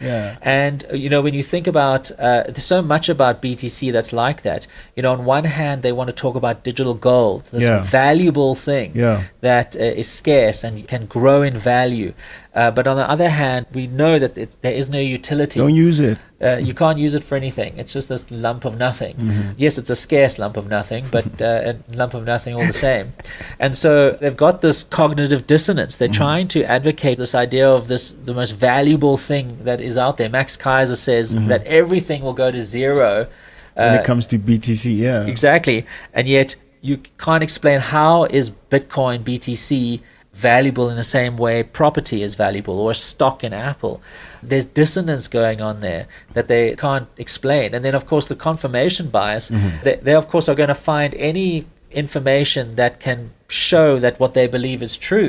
And when you think about there's so much about BTC that's like that. On one hand, they want to talk about digital gold, this valuable thing that is scarce and can grow in value, but on the other hand, we know that there is no utility. Don't use it. You can't use it for anything. It's just this lump of nothing. Yes, it's a scarce lump of nothing, but a lump of nothing all the same. And so they've got this cognitive dissonance. They're trying to advocate this idea of the most valuable thing that is out there. Max Kaiser says that everything will go to zero when it comes to BTC. Exactly. And yet you can't explain how is Bitcoin, BTC, valuable in the same way property is valuable, or a stock in Apple. There's dissonance going on there that they can't explain. And then, of course, the confirmation bias, they of course are going to find any information that can show that what they believe is true.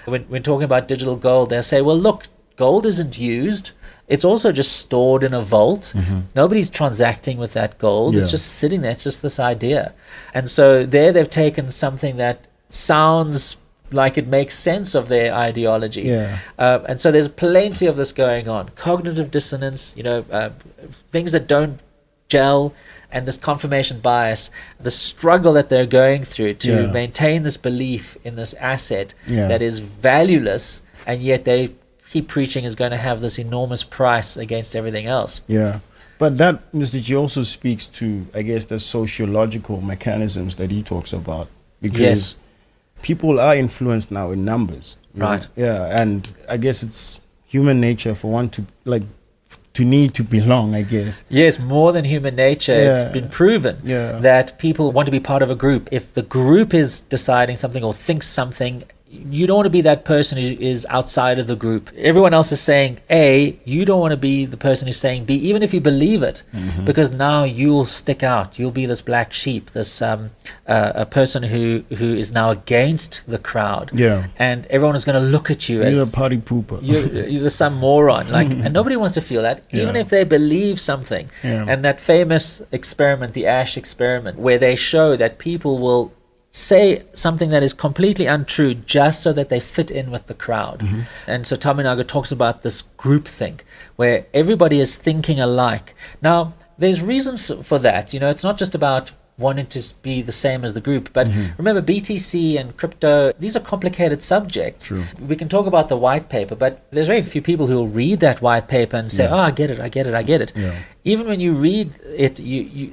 When talking about digital gold, they'll say, well, look, gold isn't used. It's also just stored in a vault. Nobody's transacting with that gold. It's just sitting there. It's just this idea. And so there they've taken something that sounds like it makes sense of their ideology. And so there's plenty of this going on. Cognitive dissonance, things that don't gel, and this confirmation bias, the struggle that they're going through to maintain this belief in this asset that is valueless, and yet they keep preaching is going to have this enormous price against everything else. But that, Mr. G, also speaks to, I guess, the sociological mechanisms that he talks about. Because people are influenced now in numbers. Right. And I guess it's human nature for one to need to belong, I guess. Yes, more than human nature. It's been proven that people want to be part of a group. If the group is deciding something or thinks something, you don't want to be that person who is outside of the group. Everyone else is saying A, you don't want to be the person who's saying B, even if you believe it, because now you'll stick out. You'll be this black sheep, this a person who is now against the crowd. And everyone is going to look at you as you're a party pooper. You're some moron. And nobody wants to feel that, even if they believe something. And that famous experiment, the Ash experiment, where they show that people will say something that is completely untrue just so that they fit in with the crowd. And so Tominaga talks about this groupthink where everybody is thinking alike. Now, there's reason for that. It's not just about wanting to be the same as the group, but remember, BTC and crypto, these are complicated subjects. True. We can talk about the white paper, but there's very few people who will read that white paper and say, oh, I get it. Even when you read it,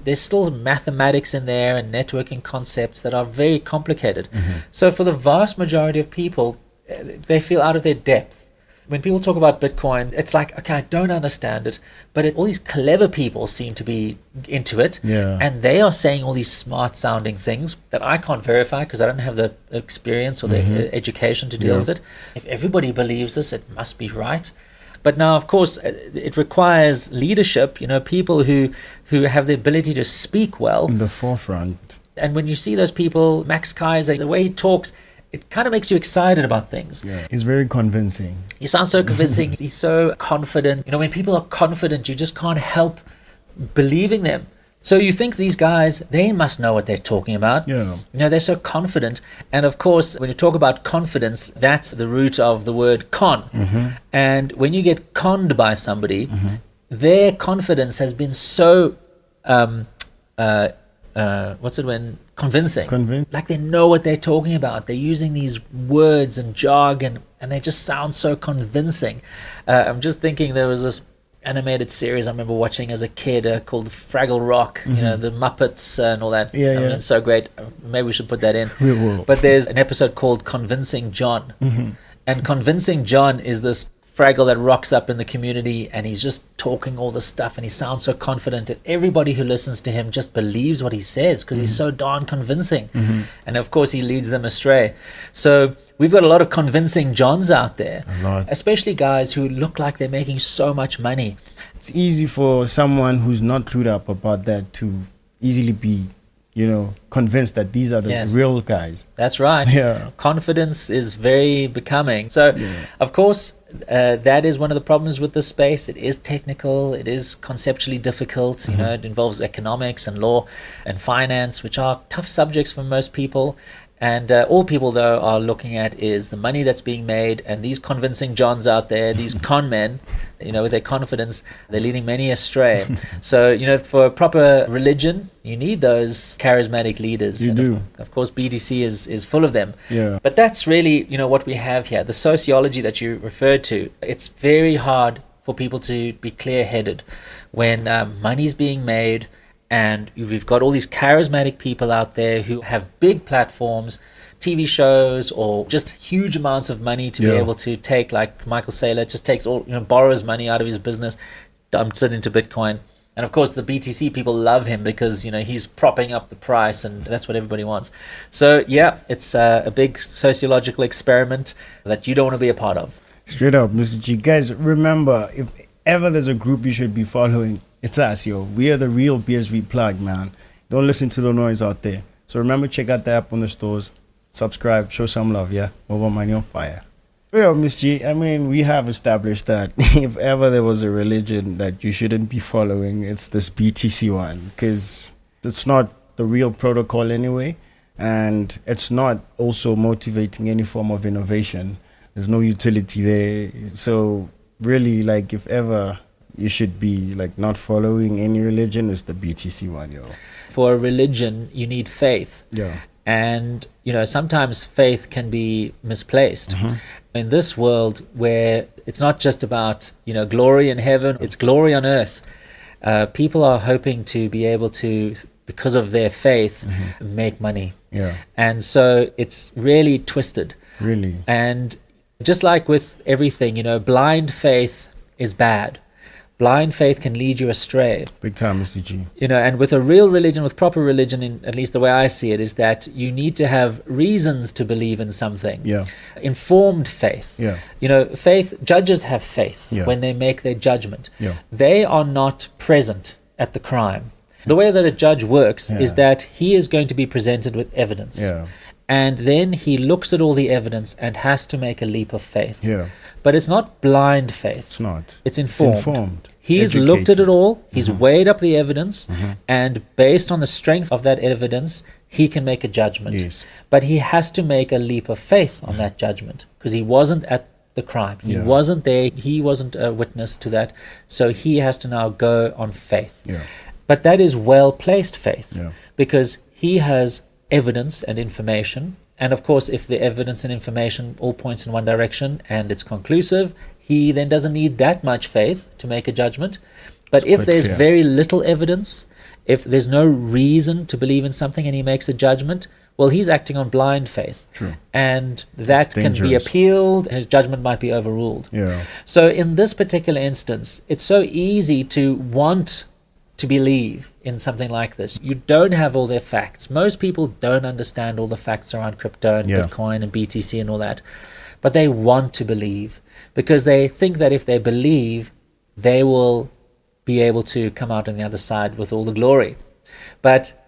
there's still mathematics in there and networking concepts that are very complicated. So for the vast majority of people, they feel out of their depth. When people talk about Bitcoin, it's like, okay, I don't understand it, but all these clever people seem to be into it, and they are saying all these smart-sounding things that I can't verify because I don't have the experience or the education to deal with it. If everybody believes this, it must be right. But now, of course, it requires leadership, people who have the ability to speak well. In the forefront. And when you see those people, Max Kaiser, the way he talks, it kind of makes you excited about things. He's very convincing. He sounds so convincing. He's so confident. When people are confident, you just can't help believing them. So you think these guys, they must know what they're talking about. They're so confident. And of course, when you talk about confidence, that's the root of the word con. And when you get conned by somebody, their confidence has been so, what's it when convincing. Like they know what they're talking about. They're using these words and jargon, and they just sound so convincing. I'm just thinking there was this animated series I remember watching as a kid called Fraggle Rock, you know, the Muppets and all that. I mean, it's so great. Maybe we should put that in. We will. But there's an episode called Convincing John. And Convincing John is this Fraggle that rocks up in the community, and he's just talking all this stuff, and he sounds so confident that everybody who listens to him just believes what he says because he's so darn convincing. And of course he leads them astray. So we've got a lot of convincing Johns out there, especially guys who look like they're making so much money. It's easy for someone who's not clued up about that to easily be, you know, convinced that these are the real guys. That's right. Yeah. Confidence is very becoming. So, of course, that is one of the problems with this space. It is technical. It is conceptually difficult. You know, it involves economics and law and finance, which are tough subjects for most people. And all people, though, are looking at is the money that's being made, and these convincing Johns out there, these con men, you know, with their confidence, they're leading many astray. So, you know, for a proper religion, you need those charismatic leaders. You do. Of course, BTC is full of them. Yeah. But that's really, you know, what we have here. The sociology that you referred to, it's very hard for people to be clear-headed when money's being made. And we've got all these charismatic people out there who have big platforms, TV shows, or just huge amounts of money to be able to take, like Michael Saylor just takes all, you know, borrows money out of his business, dumps it into Bitcoin. And of course, the BTC people love him because, you know, he's propping up the price, and that's what everybody wants. So, yeah, it's a big sociological experiment that you don't want to be a part of. Straight up, Mr. G. Guys, remember, if ever there's a group you should be following, it's us, yo. We are the real BSV plug, man. Don't listen to the noise out there. So remember, check out the app on the stores. Subscribe, show some love, yeah? Mobile money on fire. Well, Miss G, I mean, we have established that if ever there was a religion that you shouldn't be following, it's this BTC one. Because it's not the real protocol anyway. And it's not also motivating any form of innovation. There's no utility there. So really, like, if ever you should be like not following any religion, is the BTC one, yo. For a religion, you need faith. Yeah. And, you know, sometimes faith can be misplaced. In this world where it's not just about, you know, glory in heaven, it's glory on earth. People are hoping to be able to, because of their faith, make money. Yeah. And so it's really twisted. Really. And just like with everything, you know, blind faith is bad. Blind faith can lead you astray. Big time, Mr. G. You know, and with a real religion, with proper religion, in at least the way I see it, is that you need to have reasons to believe in something. Yeah. Informed faith. Yeah. You know, faith, judges have faith when they make their judgment. Yeah. They are not present at the crime. The way that a judge works is that he is going to be presented with evidence. Yeah. And then he looks at all the evidence and has to make a leap of faith. Yeah. But it's not blind faith. It's not. It's informed. It's informed. He's looked at it all. He's weighed up the evidence. And based on the strength of that evidence, he can make a judgment. Yes. But he has to make a leap of faith on that judgment because he wasn't at the crime. He wasn't there. He wasn't a witness to that. So he has to now go on faith. Yeah. But that is well-placed faith because he has evidence and information. And of course, if the evidence and information all points in one direction and it's conclusive, he then doesn't need that much faith to make a judgment. But if there's very little evidence, if there's no reason to believe in something and he makes a judgment, well, he's acting on blind faith. True. And that can be appealed and his judgment might be overruled. Yeah. So in this particular instance, it's so easy to want to believe in something like this. You don't have all their facts. Most people don't understand all the facts around crypto and Bitcoin and BTC and all that. But they want to believe because they think that if they believe, they will be able to come out on the other side with all the glory. But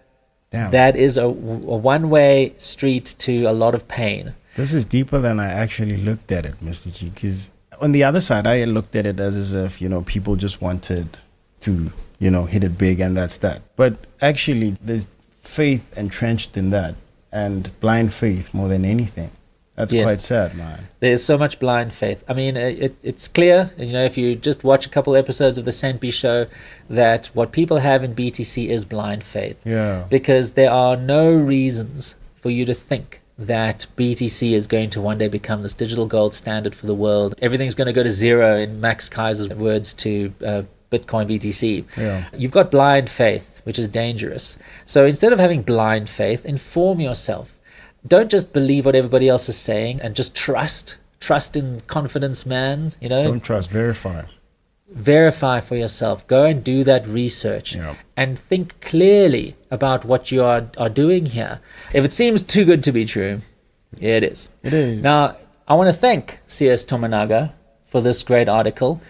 that is a one-way street to a lot of pain. This is deeper than I actually looked at it, Mr. G, because on the other side, I looked at it as if, you know, people just wanted to, you know, hit it big and that's that. But actually, there's faith entrenched in that and blind faith more than anything. That's quite sad, man. There's so much blind faith. I mean, it's clear, if you just watch a couple episodes of the Centbee Show, that what people have in BTC is blind faith. Yeah. Because there are no reasons for you to think that BTC is going to one day become this digital gold standard for the world. Everything's going to go to zero, in Max Kaiser's words, to Bitcoin BTC. Yeah. You've got blind faith, which is dangerous. So instead of having blind faith, inform yourself. Don't just believe what everybody else is saying and just trust in confidence, man. Don't trust, verify for yourself. Go and do that research and think clearly about what you are doing here. If it seems too good to be true, it is. Now, I want to thank CS Tominaga for this great article,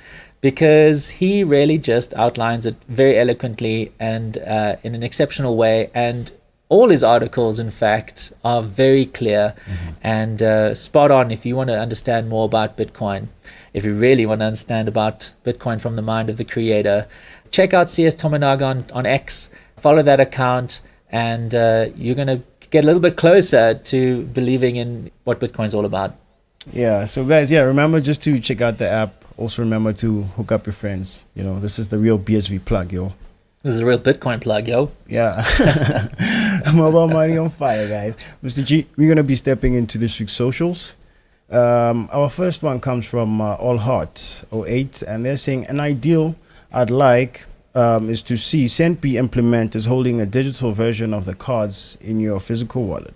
because he really just outlines it very eloquently and in an exceptional way. And all his articles, in fact, are very clear and spot on if you want to understand more about Bitcoin. If you really want to understand about Bitcoin from the mind of the creator, check out CS Tominaga on X, follow that account, and you're going to get a little bit closer to believing in what Bitcoin's all about. Yeah, so guys, remember just to check out the app. Also remember to hook up your friends. This is the real BSV plug, yo. This is a real Bitcoin plug, yo. Yeah. Mobile money on fire, guys. Mr. G, we're going to be stepping into this week's socials. Our first one comes from All Heart 08, and they're saying, an ideal I'd like is to see Centbee implement is holding a digital version of the cards in your physical wallet.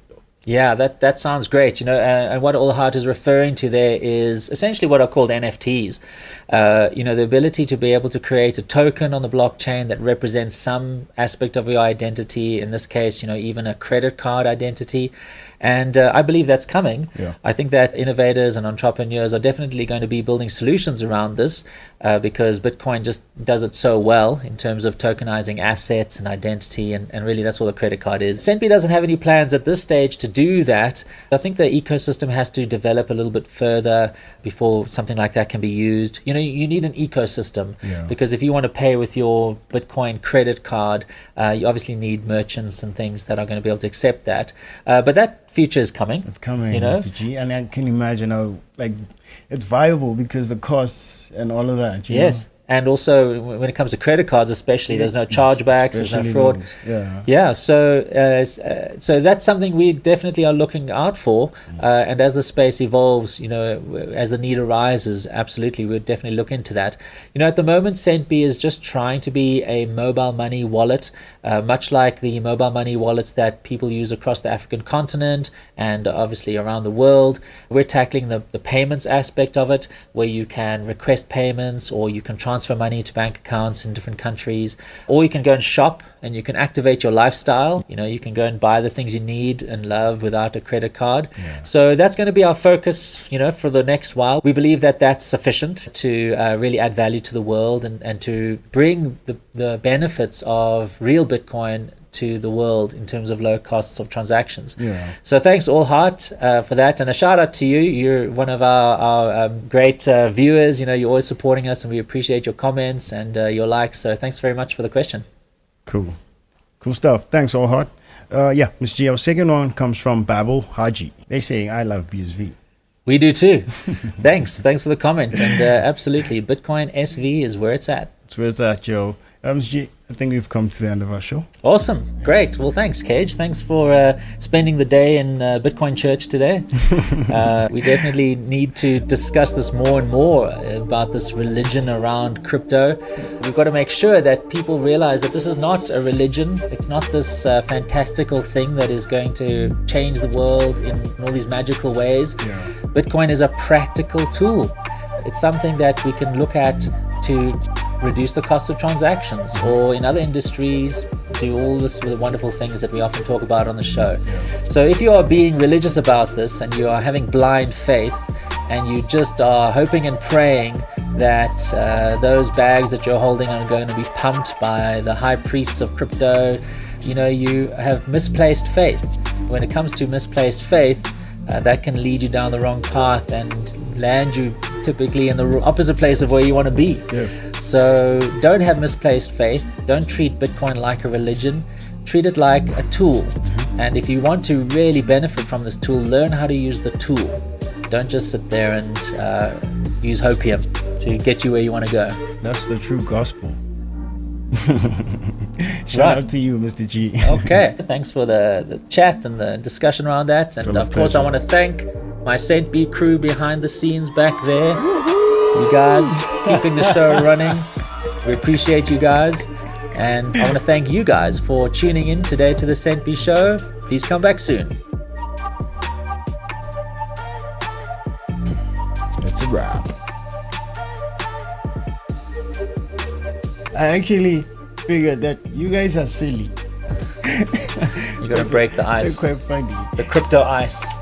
Yeah, that sounds great. And what All Heart is referring to there is essentially what are called NFTs. The ability to be able to create a token on the blockchain that represents some aspect of your identity. In this case, even a credit card identity. And I believe that's coming. Yeah. I think that innovators and entrepreneurs are definitely going to be building solutions around this because Bitcoin just does it so well in terms of tokenizing assets and identity. And really, that's all a credit card is. Centbee doesn't have any plans at this stage to do that. I think the ecosystem has to develop a little bit further before something like that can be used. You need an ecosystem because if you want to pay with your Bitcoin credit card, you obviously need merchants and things that are going to be able to accept that. But that future is coming. It's coming, Mr. G. And I can imagine how it's viable because the costs and all of that. You know? And also, when it comes to credit cards, especially, there's no chargebacks, there's no fraud. So that's something we definitely are looking out for. And as the space evolves, as the need arises, absolutely, we'll definitely look into that. At the moment, Centbee is just trying to be a mobile money wallet, much like the mobile money wallets that people use across the African continent and obviously around the world. We're tackling the payments aspect of it, where you can request payments or you can transfer money to bank accounts in different countries, or you can go and shop and you can activate your lifestyle. You can go and buy the things you need and love without a credit card. So that's going to be our focus, for the next while. We believe that that's sufficient to really add value to the world and to bring the benefits of real Bitcoin to the world in terms of low costs of transactions. So thanks All Heart for that, and a shout out to you. You're one of our great viewers. You're always supporting us and we appreciate your comments and your likes, so thanks very much for the question. Cool stuff. Thanks All Heart. Ms. G, our second one comes from Babel Haji. They saying I love BSV. We do too. Thanks for the comment. And absolutely, Bitcoin SV is where it's at. It's where it's at, Joe. Ms. G, I think we've come to the end of our show. Awesome. Great. Well, thanks, Kage. Thanks for spending the day in Bitcoin Church today. We definitely need to discuss this more and more about this religion around crypto. We've got to make sure that people realize that this is not a religion. It's not this fantastical thing that is going to change the world in all these magical ways. Bitcoin is a practical tool. It's something that we can look at to reduce the cost of transactions, or in other industries do all this with the wonderful things that we often talk about on the show. So if you are being religious about this and you are having blind faith and you just are hoping and praying that those bags that you're holding are going to be pumped by the high priests of crypto, you have misplaced faith. When it comes to misplaced faith, that can lead you down the wrong path and land you typically in the opposite place of where you want to be. So don't have misplaced faith. Don't treat Bitcoin like a religion. Treat it like a tool And if you want to really benefit from this tool, learn how to use the tool. Don't just sit there and use hopium to get you where you want to go. That's the true gospel. Shout out to you, Mr. G. Okay, thanks for the chat and the discussion around that. And of course, I want to thank my Centbee crew behind the scenes back there. You guys keeping the show running. We appreciate you guys. And I want to thank you guys for tuning in today to the Centbee Show. Please come back soon. That's a wrap. I actually figured that you guys are silly. You're going to break the ice. They're quite funny. The crypto ice.